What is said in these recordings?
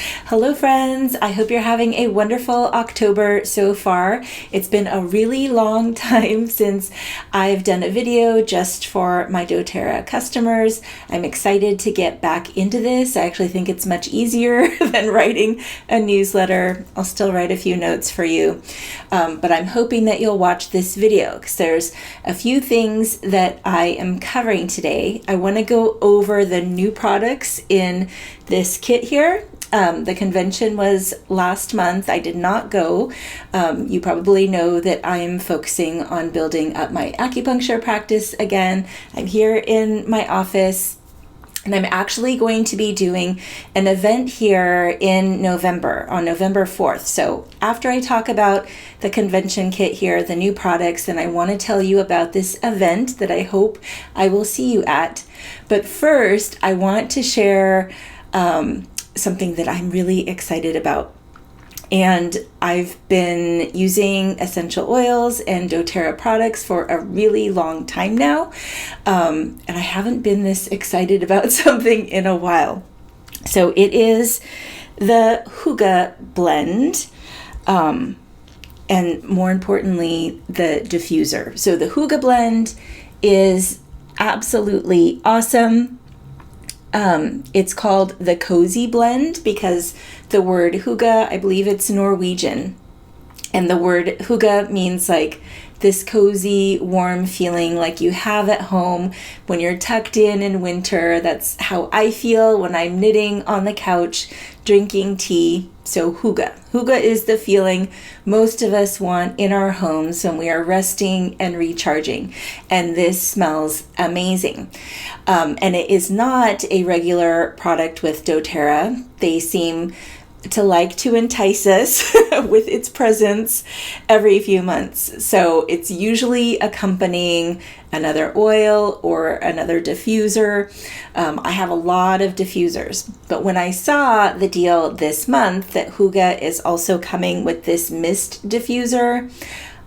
Hello friends, I hope you're having a wonderful October so far. It's been a really long time since I've done a video just for my doTERRA customers. I'm excited to get back into this. I actually think it's much easier than writing a newsletter. I'll still write a few notes for you, but I'm hoping that you'll watch this video because there's a few things that I am covering today. I want to go over the new products in this kit here. The convention was last month. I did not go. You probably know that I am focusing on building up my acupuncture practice again. I'm here in my office, and I'm actually going to be doing an event here in November, on November 4th. So after I talk about the convention kit here, the new products, then I want to tell you about this event that I hope I will see you at. But first, I want to share something that I'm really excited about. And I've been using essential oils and doTERRA products for a really long time now. And I haven't been this excited about something in a while. So it is the Hygge blend, and more importantly, the diffuser. So the Hygge blend is absolutely awesome. It's called the Cozy Blend because the word Hygge, I believe it's Norwegian. And the word Hygge means like this cozy, warm feeling like you have at home when you're tucked in winter. That's how I feel when I'm knitting on the couch, drinking tea. So Hygge. Hygge is the feeling most of us want in our homes when we are resting and recharging. And this smells amazing. And it is not a regular product with doTERRA. They seem to like to entice us with its presence every few months. So it's usually accompanying another oil or another diffuser. I have a lot of diffusers, but when I saw the deal this month that Hygge is also coming with this mist diffuser,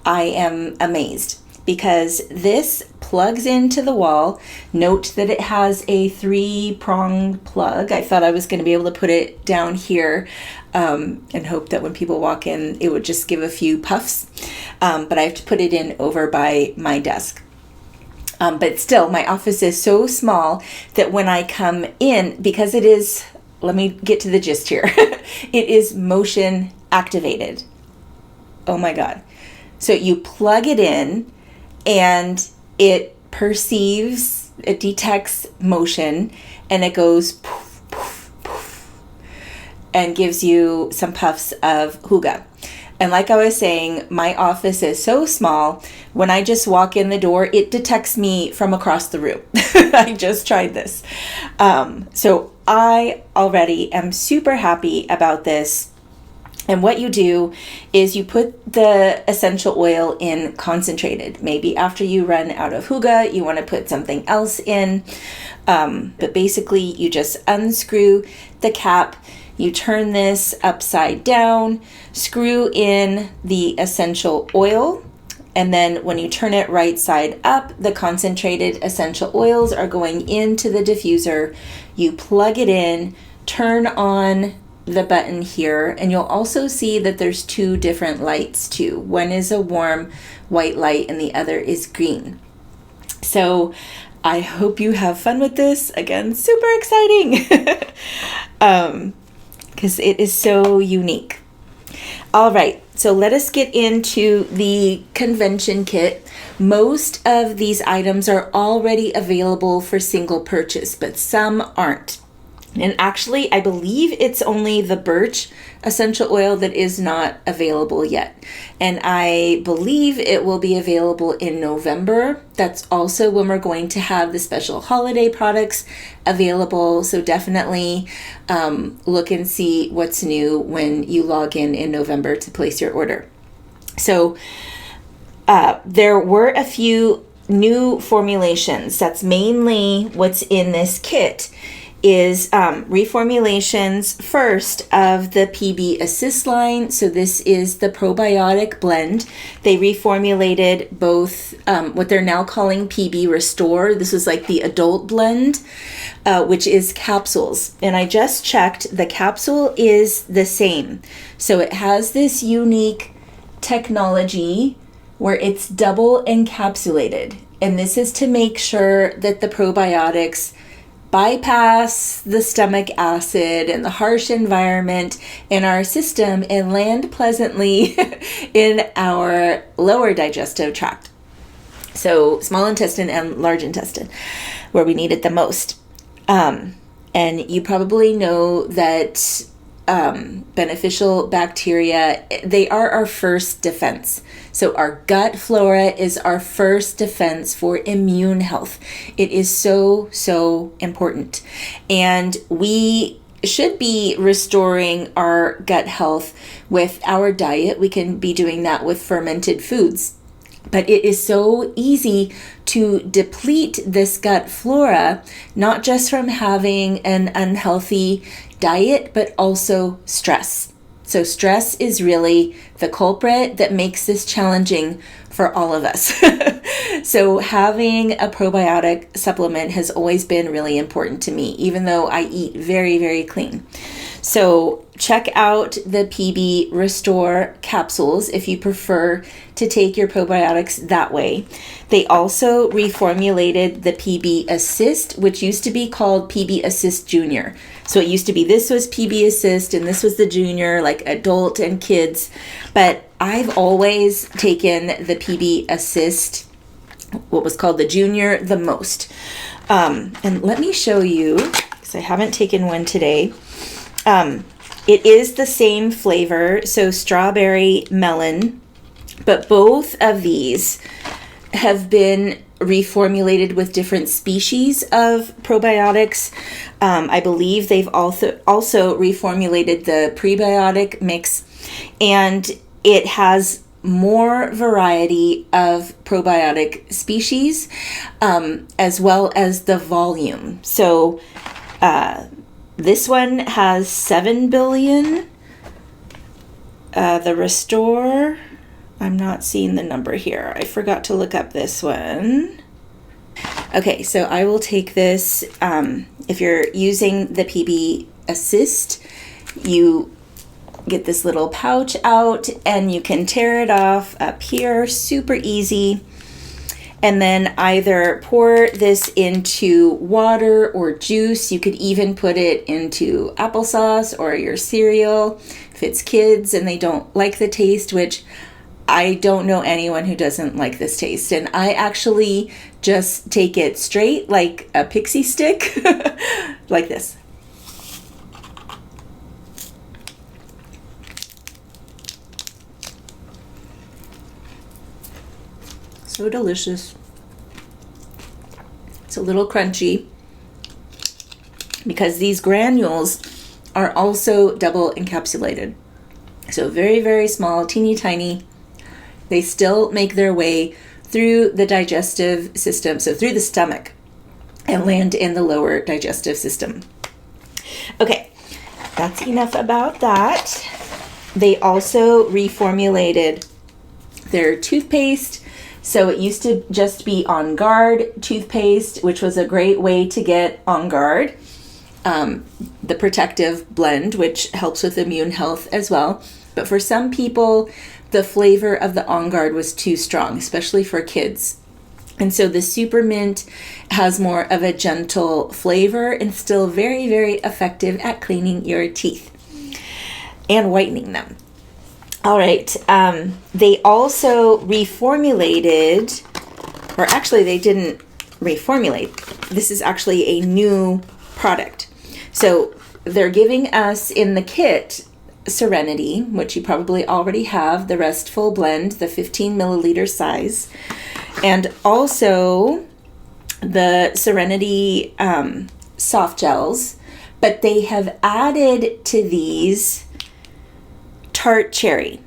I am amazed because this plugs into the wall. Note that it has a 3-pronged plug. I thought I was going to be able to put it down here and hope that when people walk in, it would just give a few puffs. But I have to put it in over by my desk. But still, my office is so small that when I come in, because it is, let me get to the gist here. It is motion activated. Oh my God. So you plug it in and it perceives, it detects motion, and it goes poof, poof, poof, and gives you some puffs of Hygge. And like I was saying, my office is so small, when I just walk in the door, it detects me from across the room. I just tried this. So I already am super happy about this. And what you do is you put the essential oil in concentrated. Maybe after you run out of Hygge, you want to put something else in. But basically, you just unscrew the cap. You turn this upside down, screw in the essential oil. And then when you turn it right side up, the concentrated essential oils are going into the diffuser. You plug it in, turn on the button here, and you'll also see that there's 2 different lights too. One is a warm white light and the other is green. So I hope you have fun with this. Again, super exciting because it is so unique. All right, so let us get into the convention kit. Most of these items are already available for single purchase, but some aren't. And actually, I believe it's only the birch essential oil that is not available yet. And I believe it will be available in November. That's also when we're going to have the special holiday products available. So definitely look and see what's new when you log in November to place your order. So there were a few new formulations. That's mainly what's in this kit. is reformulations first of the PB Assist line. So this is the probiotic blend. They reformulated both what they're now calling PB Restore. This is like the adult blend, which is capsules. And I just checked, the capsule is the same. So it has this unique technology where it's double encapsulated. And this is to make sure that the probiotics bypass the stomach acid and the harsh environment in our system and land pleasantly in our lower digestive tract. So small intestine and large intestine, where we need it the most. And you probably know that beneficial bacteria, they are our first defense. So our gut flora is our first defense for immune health. It is so, so important. And we should be restoring our gut health with our diet. We can be doing that with fermented foods. But it is so easy to deplete this gut flora, not just from having an unhealthy diet, but also stress. So stress is really the culprit that makes this challenging for all of us. So having a probiotic supplement has always been really important to me, even though I eat very, very clean. So check out the PB Restore capsules if you prefer to take your probiotics that way. They also reformulated the PB Assist, which used to be called PB Assist Junior. So it used to be, this was PB Assist and this was the junior, like adult and kids. But I've always taken the PB Assist, what was called the junior, the most. And let me show you, because I haven't taken one today. It is the same flavor, so strawberry melon, but both of these have been reformulated with different species of probiotics. I believe they've also reformulated the prebiotic mix, and it has more variety of probiotic species, as well as the volume. So this one has 7 billion. The Restore, I'm not seeing the number here. I forgot to look up this one. Okay, so I will take this. If you're using the PB Assist, you get this little pouch out and you can tear it off up here, super easy. And then either pour this into water or juice. You could even put it into applesauce or your cereal if it's kids and they don't like the taste, which I don't know anyone who doesn't like this taste. And I actually just take it straight like a pixie stick, like this. So delicious. It's a little crunchy because these granules are also double encapsulated. So very, very small, teeny tiny. They still make their way through the digestive system, so through the stomach, and land in the lower digestive system. Okay, that's enough about that. They also reformulated their toothpaste. So it used to just be On Guard toothpaste, which was a great way to get On Guard, the protective blend, which helps with immune health as well. But for some people, the flavor of the On Guard was too strong, especially for kids. And so the Super Mint has more of a gentle flavor and still very, very effective at cleaning your teeth and whitening them. All right, they also reformulated, or actually they didn't reformulate. This is actually a new product. So they're giving us in the kit Serenity, which you probably already have, the Restful Blend, the 15 milliliter size, and also the Serenity soft gels, but they have added to these tart cherry.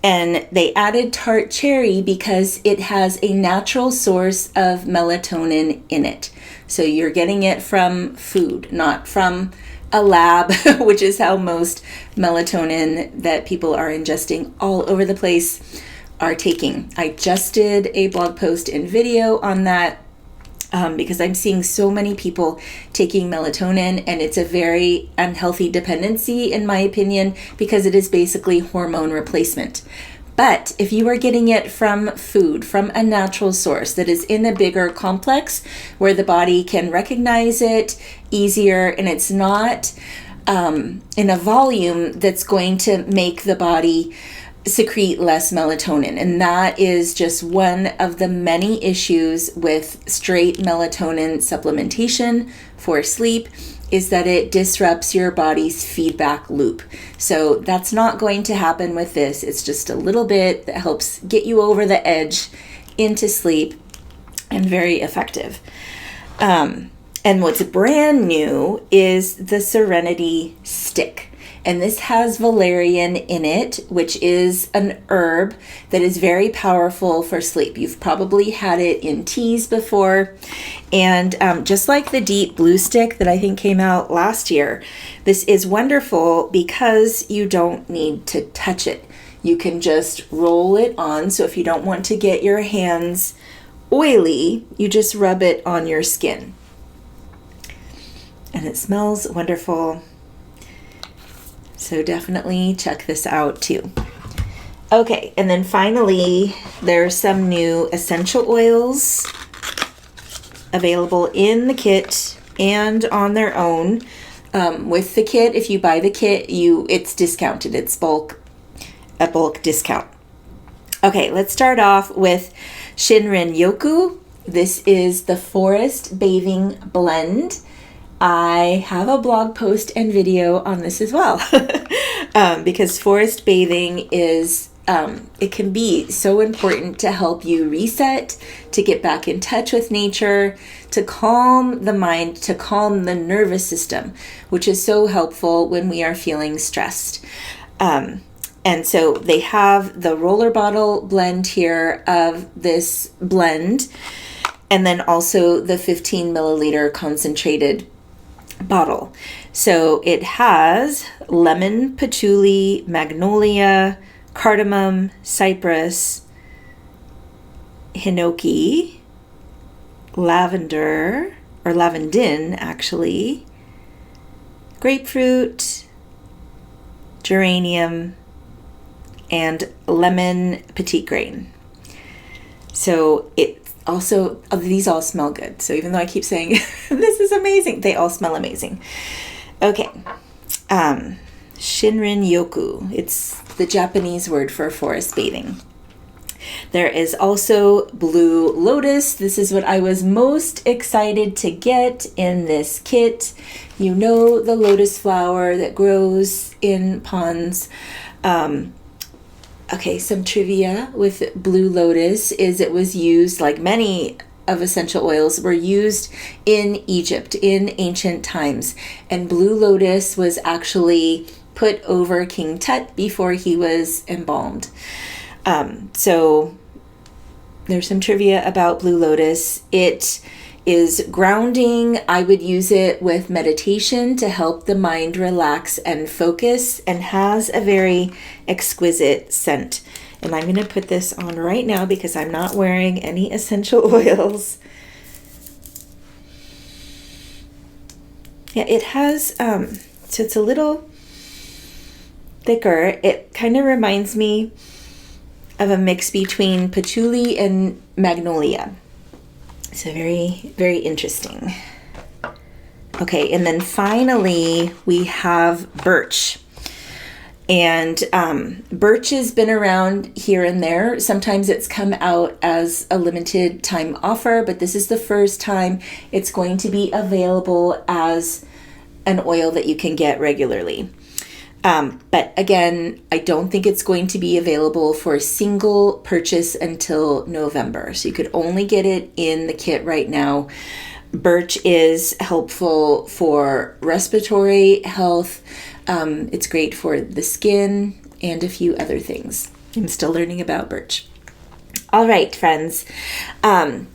And they added tart cherry because it has a natural source of melatonin in it. So you're getting it from food, not from a lab, which is how most melatonin that people are ingesting all over the place are taking. I just did a blog post and video on that because I'm seeing so many people taking melatonin, and it's a very unhealthy dependency, in my opinion, because it is basically hormone replacement. But if you are getting it from food, from a natural source that is in a bigger complex where the body can recognize it easier, and it's not in a volume that's going to make the body secrete less melatonin. And that is just one of the many issues with straight melatonin supplementation for sleep, is that it disrupts your body's feedback loop. So that's not going to happen with this. It's just a little bit that helps get you over the edge into sleep, and very effective. And what's brand new is the Serenity Stick. And this has valerian in it, which is an herb that is very powerful for sleep. You've probably had it in teas before. And just like the Deep Blue Stick that I think came out last year, this is wonderful because you don't need to touch it. You can just roll it on. So if you don't want to get your hands oily, you just rub it on your skin. And it smells wonderful. So definitely check this out too. Okay, and then finally, there's some new essential oils available in the kit and on their own. With the kit, if you buy the kit, it's discounted. It's a bulk discount. Okay, let's start off with Shinrin Yoku. This is the Forest Bathing Blend. I have a blog post and video on this as well because forest bathing is, it can be so important to help you reset, to get back in touch with nature, to calm the mind, to calm the nervous system, which is so helpful when we are feeling stressed. And so they have the roller bottle blend here of this blend, and then also the 15 milliliter concentrated bottle. So it has lemon, patchouli, magnolia, cardamom, cypress, hinoki, lavender, or lavandin actually, grapefruit, geranium, and lemon petite grain. So it also, these all smell good. So even though I keep saying this is amazing, they all smell amazing. Okay. Shinrin Yoku. It's the Japanese word for forest bathing. There is also Blue Lotus. This is what I was most excited to get in this kit. You know, the lotus flower that grows in ponds. Okay, some trivia with Blue Lotus is it was used, like many of essential oils, were used in Egypt in ancient times. And Blue Lotus was actually put over King Tut before he was embalmed. So there's some trivia about Blue Lotus. It is grounding. I would use it with meditation to help the mind relax and focus, and has a very exquisite scent. And I'm going to put this on right now because I'm not wearing any essential oils. Yeah, it has, so it's a little thicker. It kind of reminds me of a mix between patchouli and magnolia. So very, very interesting. Okay, and then finally we have birch. And birch has been around here and there. Sometimes it's come out as a limited time offer, but this is the first time it's going to be available as an oil that you can get regularly. But again, I don't think it's going to be available for a single purchase until November. So you could only get it in the kit right now. Birch is helpful for respiratory health. It's great for the skin and a few other things. I'm still learning about birch. All right, friends.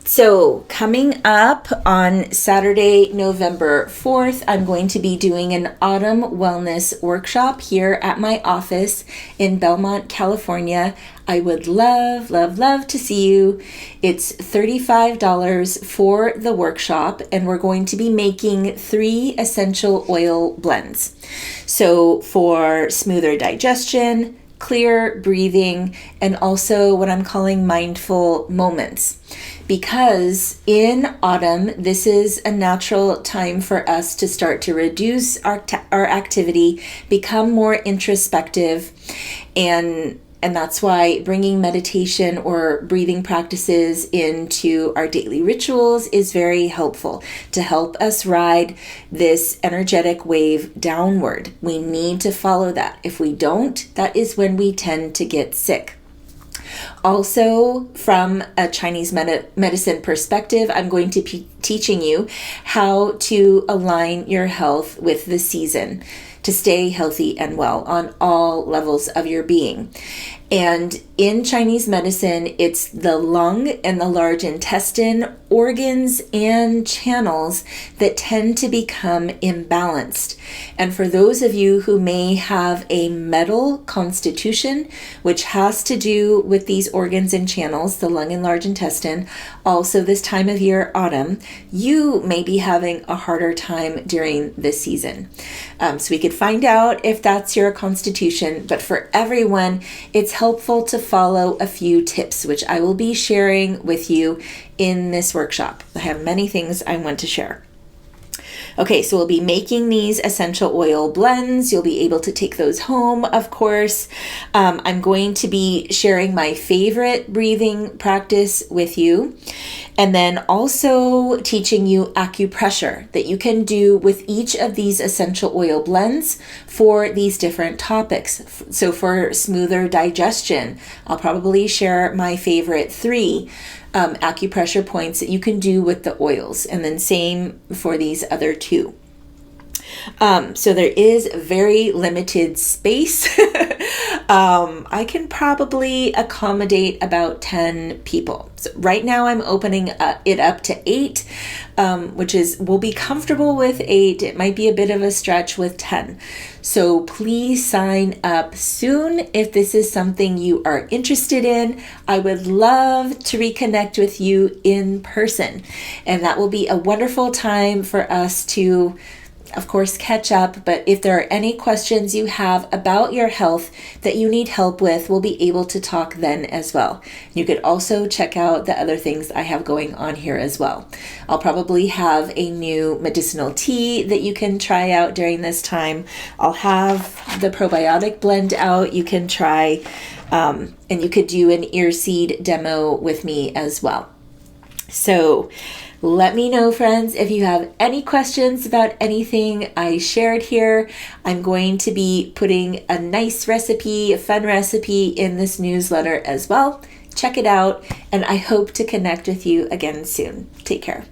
So coming up on Saturday, November 4th, I'm going to be doing an autumn wellness workshop here at my office in Belmont, California. I would love, love, love to see you. It's $35 for the workshop, and we're going to be making 3 essential oil blends. So for smoother digestion, clear breathing, and also what I'm calling mindful moments. Because in autumn, this is a natural time for us to start to reduce our activity, become more introspective, and that's why bringing meditation or breathing practices into our daily rituals is very helpful to help us ride this energetic wave downward. We need to follow that. If we don't, that is when we tend to get sick. Also, from a Chinese medicine perspective, I'm going to be teaching you how to align your health with the season to stay healthy and well on all levels of your being. And in Chinese medicine, it's the lung and the large intestine, organs and channels that tend to become imbalanced. And for those of you who may have a metal constitution, which has to do with these organs and channels, the lung and large intestine, also this time of year, autumn, you may be having a harder time during this season. So we could find out if that's your constitution, but for everyone, it's helpful to follow a few tips, which I will be sharing with you in this workshop. I have many things I want to share. Okay, so we'll be making these essential oil blends. You'll be able to take those home, of course. I'm going to be sharing my favorite breathing practice with you, and then also teaching you acupressure that you can do with each of these essential oil blends for these different topics. So for smoother digestion, I'll probably share my favorite 3 acupressure points that you can do with the oils, and then same for these other 2. So there is very limited space. I can probably accommodate about 10 people. So right now I'm opening it up to 8, which is, we'll be comfortable with 8. It might be a bit of a stretch with 10. So please sign up soon if this is something you are interested in. I would love to reconnect with you in person. And that will be a wonderful time for us to, of course, catch up. But if there are any questions you have about your health that you need help with, we'll be able to talk then as well. You could also check out the other things I have going on here as well. I'll probably have a new medicinal tea that you can try out during this time. I'll have the probiotic blend out you can try, and you could do an ear seed demo with me as well. So let me know, friends, if you have any questions about anything I shared here. I'm going to be putting a nice recipe, a fun recipe in this newsletter as well. Check it out, and I hope to connect with you again soon. Take care.